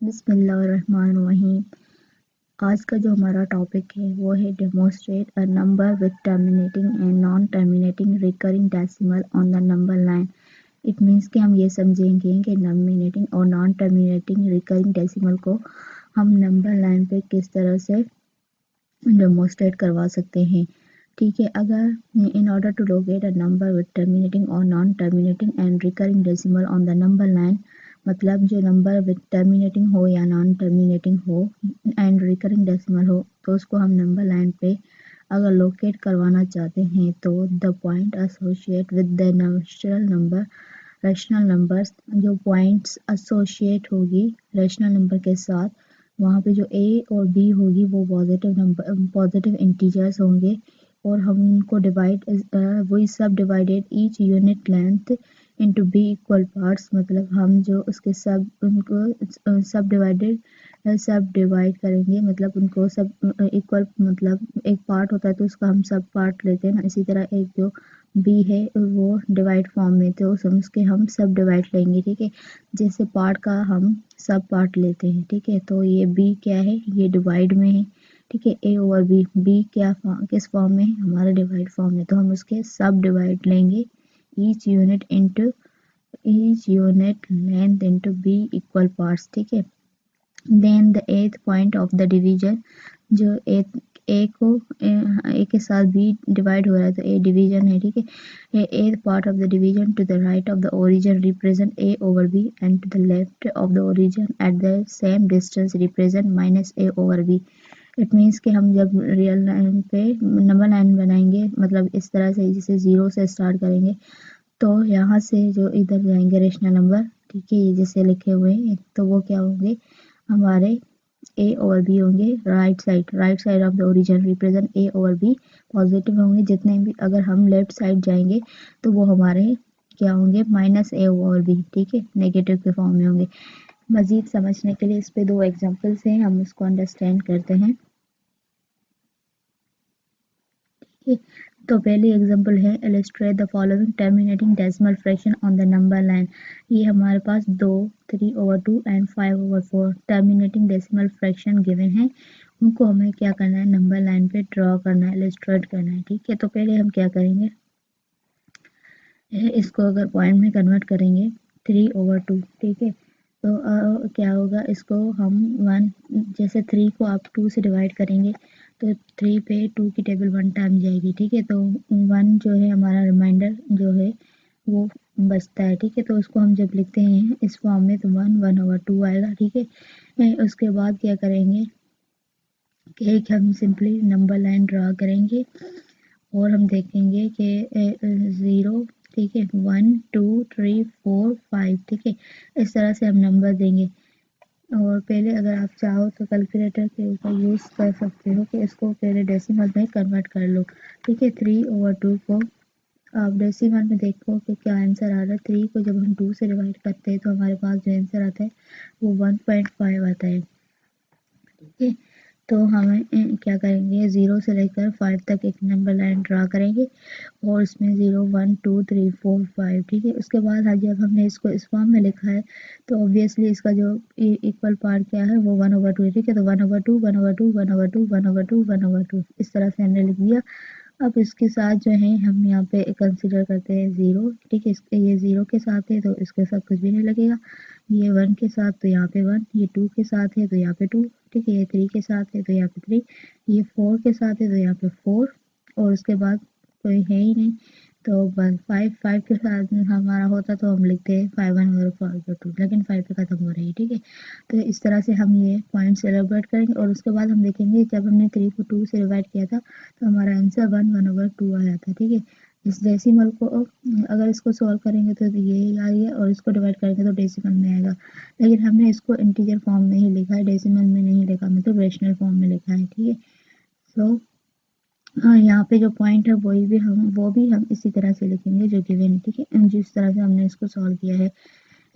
बिस्मिल्लाहिर्रहमानिर्रहीम। आज का जो हमारा टॉपिक है वो है demonstrate a number with terminating and non terminating recurring decimal on the number line. It means कि हम ये समझेंगे कि टर्मिनेटिंग और नॉन टर्मिनेटिंग रिकरिंग डेसिमल को हम नंबर लाइन पे किस तरह से डेमोस्ट्रेट करवा सकते हैं। ठीक है, अगर in order to locate a number with terminating और non terminating and recurring decimal on the number line, मतलब जो नंबर विद टर्मिनेटिंग हो या नॉन टर्मिनेटिंग हो एंड रिकरिंग डेसिमल हो, तो उसको हम नंबर लाइन पे अगर लोकेट करवाना चाहते हैं तो the point associate with the rational numbers, जो पॉइंट्स एसोसिएट होगी रैशनल नंबर के साथ, वहाँ पे जो ए और बी होगी वो पॉजिटिव इंटीजर्स होंगे और हम उनको डिवाइड वही सब divided each unit length into B equal parts, मतलब हम जो उसके सब उनको सब डिवाइड करेंगे, मतलब उनको सब इक्वल, मतलब एक पार्ट होता है तो उसका हम सब पार्ट लेते हैं ना, इसी तरह एक जो बी है वो डिवाइड फॉर्म में, तो उसके हम सब डिवाइड लेंगे। ठीक है, जैसे पार्ट का हम सब पार्ट लेते हैं। ठीक है, तो ये बी क्या है, ये डिवाइड में है। ठीक है, ए ओवर बी, बी क्या किस फॉर्म में है, हमारा डिवाइड फॉर्म में, तो हम उसके सब डिवाइड लेंगे each unit length into B equal parts. ठीक है, then the ath point of the division, जो ए के साथ बी डिवाइड हो रहा है तो ए डिवीजन है। ठीक है, ath part of the division to the right of the origin represent A over B and to the left of the origin at the same distance represent minus A over B. It means कि हम जब real line पे number line बनाएंगे, मतलब इस तरह से जैसे जीरो से स्टार्ट करेंगे तो यहाँ से जो इधर जाएंगे रेशनल नंबर, ठीक है, ये जैसे लिखे हुए हैं, तो वो क्या होंगे, हमारे ए और बी होंगे right side of the origin represent ए और बी पॉजिटिव होंगे जितने भी। अगर हम लेफ्ट साइड जाएंगे तो वो हमारे क्या होंगे, माइनस ए और बी। ठीक है, नेगेटिव के फॉर्म में होंगे। मजीद समझने के लिए इस पे दो एग्जांपल्स हैं, हम उसको अंडरस्टैंड करते हैं। ठीक है, तो पहली एग्जांपल है illustrate the following terminating decimal fraction on the number line. ये हमारे पास 2, 3/2 and 5/4 terminating decimal fraction given है, उनको हमें क्या करना है, नंबर लाइन पे ड्रॉ करना है, इलस्ट्रेट करना है। ठीक है, तो पहले हम क्या करेंगे, इसको अगर पॉइंट में कन्वर्ट करेंगे 3/2। ठीक है, तो क्या होगा, इसको हम 1, जैसे 3 को आप 2 से डिवाइड करेंगे तो 3 पे 2 की टेबल 1 टाइम जाएगी। ठीक है, तो 1 जो है हमारा रिमाइंडर जो है वो बचता है। ठीक है, तो उसको हम जब लिखते हैं इस फॉर्म में तो 1/2 आएगा। ठीक है, उसके बाद क्या करेंगे कि एक हम सिंपली नंबर लाइन ड्रा करेंगे और हम देखेंगे कि 0, ठीक है, 1, 2, 3, 4, 5। ठीक है, इस तरह से हम नंबर देंगे। और पहले अगर आप चाहो तो कैलकुलेटर के ऊपर यूज़ कर सकते हो कि इसको पहले डेसिमल में कन्वर्ट कर लो। ठीक है, 3/2 को आप डेसिमल में देखो कि क्या आंसर आ रहा है। 3 को जब हम 2 से डिवाइड करते हैं तो हमारे पास जो आंसर आता है वो 1.5 आता है। ठीक है, तो हमें क्या करेंगे, 0 से लेकर 5 तक एक नंबर लाइन ड्रा करेंगे और इसमें 0, 1, 2, 3, 4, 5। ठीक है, उसके बाद जब हमने इसको इस फॉर्म में लिखा है तो ऑब्वियसली इसका जो इक्वल पार्ट क्या है वो 1/2 है। ठीक है, तो 1/2, 1/2, 1/2, 1/2, 1/2 इस तरह से हमने लिख दिया। अब इसके साथ जो है हम यहाँ पे कंसीडर करते हैं 0। ठीक है, ये 0 के साथ है तो इसके साथ कुछ भी नहीं लगेगा। ये 1 के साथ तो यहाँ पे 1, ये 2 के साथ है तो यहाँ पे 2। ठीक है, ये 3 के साथ है तो यहाँ पे 3, ये 4 के साथ है तो यहाँ पे 4, और उसके बाद कोई है ही नहीं तो 5 के साथ हमारा होता तो हम लिखते हैं 5/1 और 5/2, लेकिन 5 पे खत्म हो रही है। ठीक है, तो इस तरह से हम ये पॉइंट सेलिब्रेट करेंगे और उसके बाद हम देखेंगे जब हमने 3 को 2 से डिवाइड किया था तो हमारा आंसर 1/2 आया था। ठीक है, इस डेसिमल को अगर इसको सॉल्व करेंगे तो ये आएगा और इसको डिवाइड करेंगे तो डेसिमल में आएगा, लेकिन हमने इसको इंटीजर फॉर्म में ही लिखा है, डेसिमल में नहीं लिखा, मतलब रेशनल फॉर्म में लिखा है। ठीक है, सो हाँ, यहाँ पे जो पॉइंट है वो भी हम इसी तरह से लिखेंगे जो गिवन है। ठीक है, जिस तरह से हमने इसको सॉल्व किया है,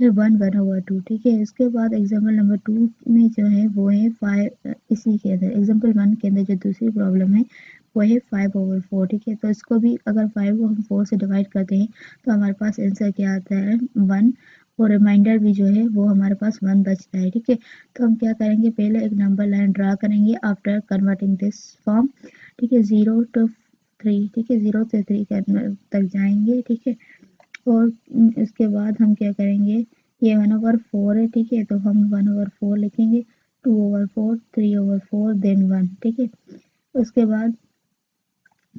1/2। ठीक है, इसके बाद एग्जाम्पल नंबर 2 में जो है वो है 5, इसी के अंदर एग्जाम्पल 1 के अंदर जो दूसरी प्रॉब्लम है वो है 5/4। ठीक है, तो इसको भी अगर 5 को हम 4 से डिवाइड करते हैं तो हमारे पास आंसर क्या आता है, 1 और रिमाइंडर भी जो है वो हमारे पास 1 बचता है, ठीक है। तो हम क्या करेंगे, पहले एक नंबर लाइन ड्रा करेंगे आफ्टर कन्वर्टिंग दिस फॉर्म, ठीक है, 0 to 3, ठीक है, 0 से 3 तक जाएंगे, ठीक है। और इसके बाद हम क्या करेंगे, ये 1/4 है, ठीक है, तो हम 1/4 लिखेंगे, 2/4, 3/4 देन 1, ठीक है। उसके बाद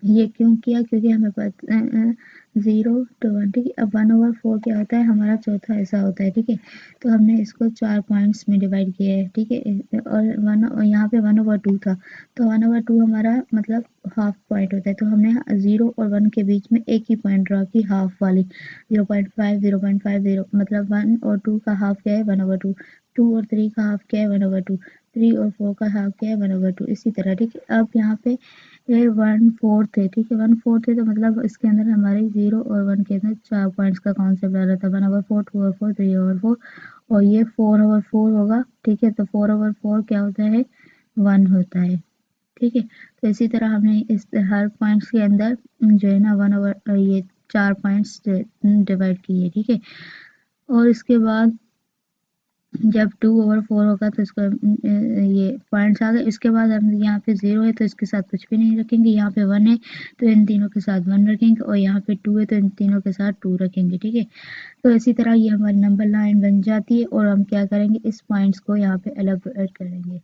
ये क्यों किया, क्योंकि हमें पता 0 to 1, ठीक है। अब 1/4 क्या होता है, हमारा चौथा हिस्सा होता है, ठीक है। तो हमने इसको 4 पॉइंट्स में डिवाइड किया है, ठीक है। और यहाँ पे 1/2 था, तो 1/2 हमारा मतलब हाफ पॉइंट होता है, तो हमने 0 और 1 के बीच में एक ही पॉइंट ड्रॉ की, हाफ वाली 0.5, 0.50, मतलब 1 और 2 का हाफ क्या है 1/2, 2 और 3 का हाफ क्या है 1/2, 3 और 4 का हाफ क्या है 1/2, इसी तरह, ठीक है। अब यहाँ पे ये 1/4 है, ठीक है, 1/4 है, तो मतलब इसके अंदर हमारे 0 और 1 के अंदर 4 पॉइंट्स का कॉन्सेप्ट आ रहा था, 1/4, 2/4, 3/4, और ये 4/4 होगा, ठीक है। तो 4/4 क्या होता है, 1 होता है, ठीक है। तो इसी तरह हमने इस हर पॉइंट्स के अंदर जो है ना 1/, ये 4 पॉइंट्स डिवाइड किए, ठीक है। और इसके बाद जब 2/4 होगा तो इसका ये पॉइंट्स आ गए। इसके बाद हम यहाँ पे 0 है तो इसके साथ कुछ भी नहीं रखेंगे, यहाँ पे 1 है तो इन तीनों के साथ 1 रखेंगे, और यहाँ पे 2 है तो इन तीनों के साथ 2 रखेंगे, ठीक है। तो इसी तरह ये हमारी नंबर लाइन बन जाती है, और हम क्या करेंगे, इस पॉइंट्स को यहाँ पे एलाबोरेट करेंगे,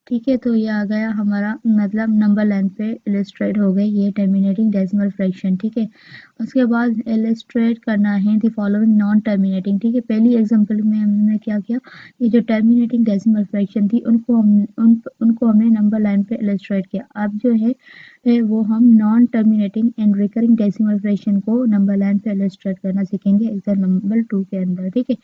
ठीक है। तो ये आ गया हमारा मतलब नंबर लाइन पे इलस्ट्रेट हो गई ये टर्मिनेटिंग डेसिमल फ्रैक्शन, ठीक है। उसके बाद इलस्ट्रेट करना है द फॉलोइंग नॉन टर्मिनेटिंग, ठीक है। पहली एग्जांपल में हमने क्या किया, ये जो टर्मिनेटिंग डेसिमल फ्रैक्शन थी उनको हमने नंबर लाइन पे इलस्ट्रेट किया। अब जो है वो हम non terminating and recurring decimal fraction को नंबर लाइन पे इलस्ट्रेट करना सीखेंगे एग्जाम्पल 2 के अंदर, ठीक है।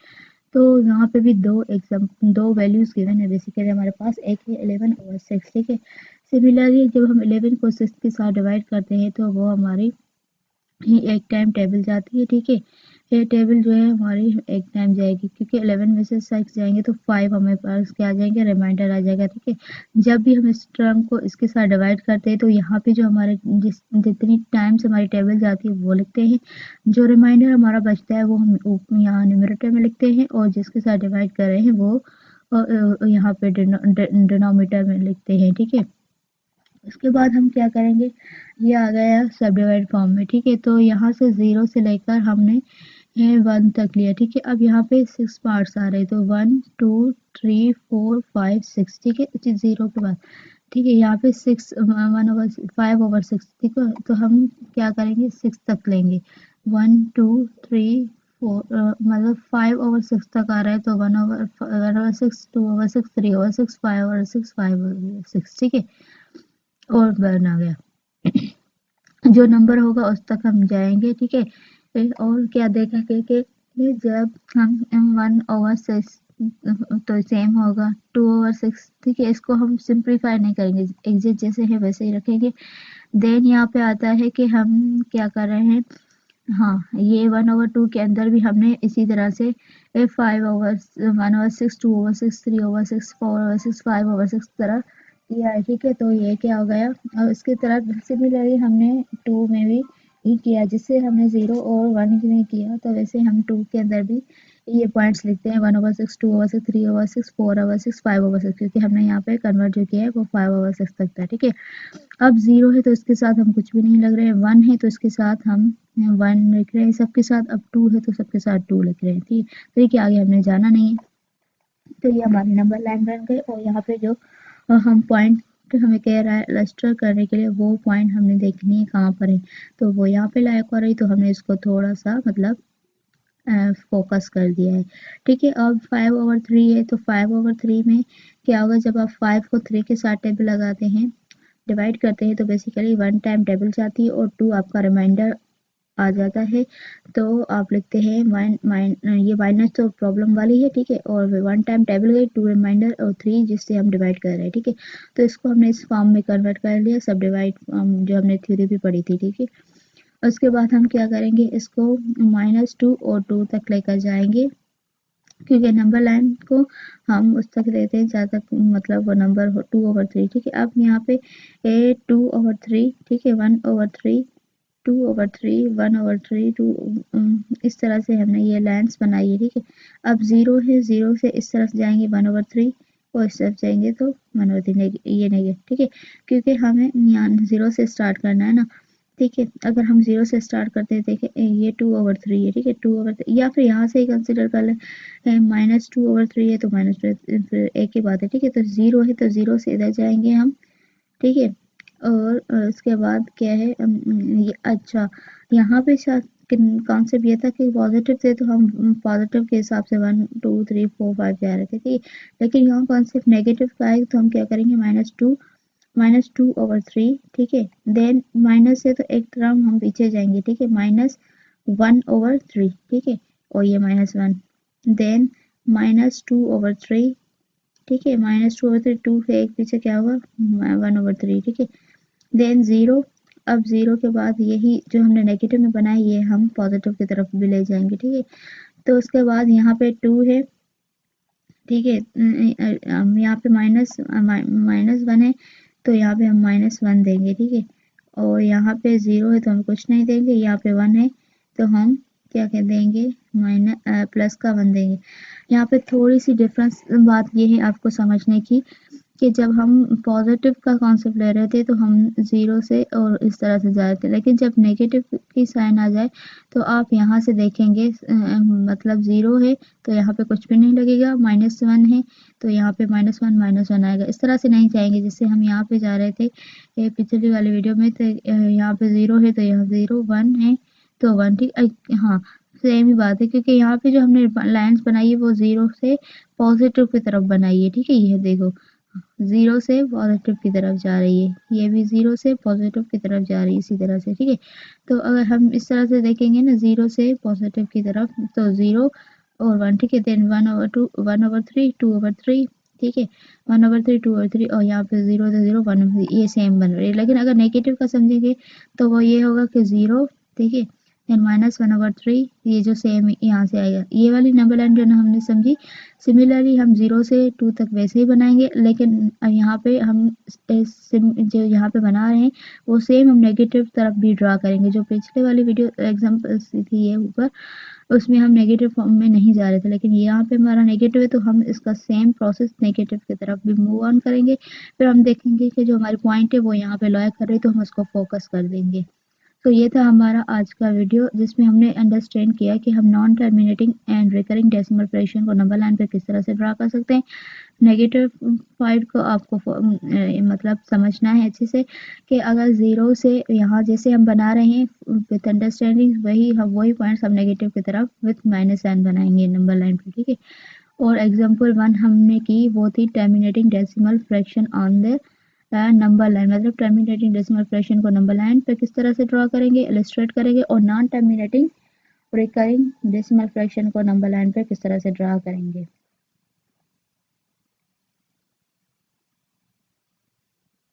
तो यहाँ पे भी दो वैल्यूज गिवन है बेसिकली हमारे पास, एक है 11/6, ठीक है। सिमिलरली जब हम 11 को 6 के साथ डिवाइड करते हैं तो वो हमारी एक टाइम टेबल जाती है, ठीक है। ये टेबल जो है हमारी एक टाइम जाएगी, क्योंकि 11 में से 6 जाएंगे तो 5 हमें पास क्या आ जाएंगे, रिमाइंडर आ जाएगा, ठीक है। जब भी हम इस टर्म को इसके साथ डिवाइड करते हैं तो यहाँ पे जो हमारे जितनी टाइम्स हमारी टेबल जाती है वो लिखते हैं, जो रिमाइंडर हमारा बचता है वो हम यहाँ न्यूमरेटर में लिखते हैं, और जिसके साथ डिवाइड कर रहे हैं वो यहाँ पे डिनोमिनेटर में लिखते हैं, ठीक है। उसके बाद हम क्या करेंगे, ये आ गया सब डिवाइड फॉर्म में, ठीक है। तो यहाँ से 0 से लेकर हमने 1 तक लिया, ठीक है। अब यहाँ पे 6 पार्ट्स आ रहे, तो 1 2 3 4 5 6, ठीक है, 0 के बाद, ठीक है। यहाँ पे 6 5/6, ठीक है। तो हम क्या करेंगे, 6 तक लेंगे, 1 2 3 4, मतलब 5/6 तक आ रहा है, तो 1/6, 2/6, 3/6, 5/6, 5/6, ठीक है। और बर्न आ गया, जो नंबर होगा उस तक हम जाएंगे, ठीक है। और क्या देखेंगे कि जब हम 1/6 तो सेम होगा 2/6, ठीक है। इसको हम सिंप्लीफाई नहीं करेंगे, एग्जिट जैसे है वैसे ही रखेंगे। देन यहाँ पे आता है कि हम क्या कर रहे हैं, हाँ, ये 1/2 के अंदर भी हमने इसी तरह से 5/1/6, 2/6, 3/6, 4/6, 5/6 तरह किया है, ठीक है। तो ये क्या हो गया, और इसकी तरह सिमिलरली हमने 2 में भी ही किया, जिससे हमने 0 और 1 में किया, तो वैसे हम 2 के अंदर भी ये पॉइंट्स लिखते हैं, 1/6, 2/6, 3/6, 4/6, 5/6, क्योंकि हमने यहाँ पे कन्वर्ट जो किया है वो 5/6 तक था, ठीक है। अब 0 है तो इसके साथ हम कुछ भी नहीं लग रहे हैं, 1 है तो इसके साथ हम 1 लिख रहे हैं सबके साथ, अब 2 है तो सबके साथ 2 लिख रहे हैं, ठीक है। तो ये आगे हमने जाना नहीं है, तो ये हमारी नंबर लाइन बन गई। और यहाँ पे जो हम पॉइंट हमें कह रहा है रजिस्टर करने के लिए, वो पॉइंट हमने देखनी है कहाँ पर है, तो वो यहाँ पे लायक हो रही, तो हमने इसको थोड़ा सा मतलब फोकस कर दिया है, ठीक है। अब 5/3 है, तो 5/3 में क्या होगा, जब आप 5 को 3 के साथ टेबल लगाते हैं, डिवाइड करते हैं, तो बेसिकली 1 टाइम टेबल जाती है और 2 आपका रिमाइंडर आ जाता है, तो आप लिखते हैं ये माइनस तो प्रॉब्लम वाली है, ठीक है। और 1 टाइम टेबल गई, 2 रिमाइंडर और 3 जिससे हम डिवाइड कर रहे हैं, ठीक है। तो इसको हमने इस फॉर्म में कन्वर्ट कर लिया, सब डिवाइड जो हमने थ्योरी भी पढ़ी थी, ठीक है। उसके बाद हम क्या करेंगे, इसको -2 और 2 तक लेकर जाएंगे, क्योंकि नंबर लाइन को हम उस तक लेते हैं जहाँ तक मतलब वो नंबर हो 2/3, ठीक है। अब यहाँ पे 2/3, ठीक है, 1/3, 2/3 1/3 2 इस तरह से हमने ये लाइन्स बनाई है, ठीक है। अब 0 है, 0 से इस तरफ जाएंगे 1/3 और इस तरफ जाएंगे तो 1/3 ये नेगेटिव, ठीक है, क्योंकि हमें यहाँ 0 से स्टार्ट करना है ना, ठीक है। अगर हम 0 से स्टार्ट करते हैं, देखिए ये 2/3 है, ठीक है, 2/3 या फिर यहाँ से ही कंसिडर कर लें, -2/3 है तो -2 फिर एक ही बात है, ठीक है। तो 0 है तो 0 से इधर जाएंगे हम, ठीक है। और उसके बाद क्या है, ये अच्छा यहाँ पे कॉन्सेप्ट ये था कि पॉजिटिव थे तो हम पॉजिटिव के हिसाब से 1 2 3 4 5 जा रहे थे, ठीक है। लेकिन यहाँ कॉन्सेप्ट नेगेटिव का है तो हम क्या करेंगे, -2/3, ठीक है। देन माइनस है तो एक टर्म हम पीछे जाएंगे, ठीक है, -1/3, ठीक है, और ये -1, देन -2/3, ठीक है, -2/3, 2 से एक पीछे क्या होगा 1/3, ठीक है। देन 0, अब 0 के बाद यही जो हमने नेगेटिव में बनाया ये हम पॉजिटिव की तरफ भी ले जाएंगे, ठीक है। तो उसके बाद यहाँ पे 2 है, ठीक है, यहाँ पे -1 है तो यहाँ पे हम -1 देंगे, ठीक है। और यहाँ पे 0 है तो हम कुछ नहीं देंगे, यहाँ पे 1 है तो हम क्या कह देंगे, प्लस का 1 देंगे। यहाँ पे थोड़ी सी डिफरेंस बात ये है आपको समझने की कि जब हम पॉजिटिव का कॉन्सेप्ट ले रहे थे तो हम 0 से और इस तरह से जा रहे थे, लेकिन जब नेगेटिव की साइन आ जाए तो आप यहाँ से देखेंगे, मतलब 0 है तो यहाँ पे कुछ भी नहीं लगेगा, -1 है तो यहाँ पे -1 आएगा, इस तरह से नहीं जाएंगे जिससे हम यहाँ पे जा रहे थे पिछली वाली वीडियो में। तो यहाँ पे 0 है तो यहाँ 0, 1 है तो 1, ठीक, हाँ सेम ही बात है, क्योंकि यहाँ पे जो हमने लाइन्स बनाई है वो 0 से पॉजिटिव की तरफ बनाई है, ठीक है। ये देखो 0 से पॉजिटिव की तरफ जा रही है, ये भी 0 से पॉजिटिव की तरफ जा रही है इसी तरह से, ठीक है। तो अगर हम इस तरह से देखेंगे ना 0 से पॉजिटिव की तरफ तो 0 और 1, ठीक है, देन 1/2 1/3 2/3, ठीक है, 1/3 2/3 और यहाँ पे 0 से 0 1 ये सेम बन रही है। लेकिन अगर नेगेटिव का समझेंगे तो वो ये होगा कि 0, ठीक है, देन -1/3 ये जो सेम यहाँ से आएगा, ये वाली नंबर लाइन जो ना हमने समझी, सिमिलरली हम 0 से 2 तक वैसे ही बनाएंगे, लेकिन यहाँ पे हम जो यहाँ पे बना रहे हैं वो सेम हम नेगेटिव तरफ भी ड्रा करेंगे। जो पिछले वाली वीडियो एग्जाम्पल थी ये ऊपर, उसमें हम नेगेटिव फॉर्म में नहीं जा रहे थे, लेकिन यहाँ पे हमारा नेगेटिव है तो हम इसका सेम प्रोसेस नेगेटिव की तरफ भी मूव ऑन करेंगे। फिर हम देखेंगे कि जो हमारी पॉइंट है वो यहाँ पे लॉय कर रही है तो हम उसको फोकस कर देंगे। तो ये था हमारा आज का वीडियो जिसमें हमने अंडरस्टैंड किया कि हम non terminating and recurring decimal fraction को नंबर लाइन पे किस तरह से ड्रा कर सकते हैं। नेगेटिव पॉइंट को आपको मतलब समझना है अच्छे से कि अगर 0 से यहाँ जैसे हम बना रहे हैं विथ अंडरस्टैंडिंग वही पॉइंट्स हम नेगेटिव की तरफ विथ -n बनाएंगे नंबर लाइन पे, ठीक है। और एग्जाम्पल 1 हमने की वो थी terminating decimal fraction on the number line, मतलब टर्मिनेटिंग डेसिमल फ्रैक्शन को नंबर लाइन पे किस तरह से ड्रा करेंगे, इलस्ट्रेट करेंगे, और non terminating recurring decimal fraction को नंबर लाइन पे किस तरह से ड्रा करेंगे।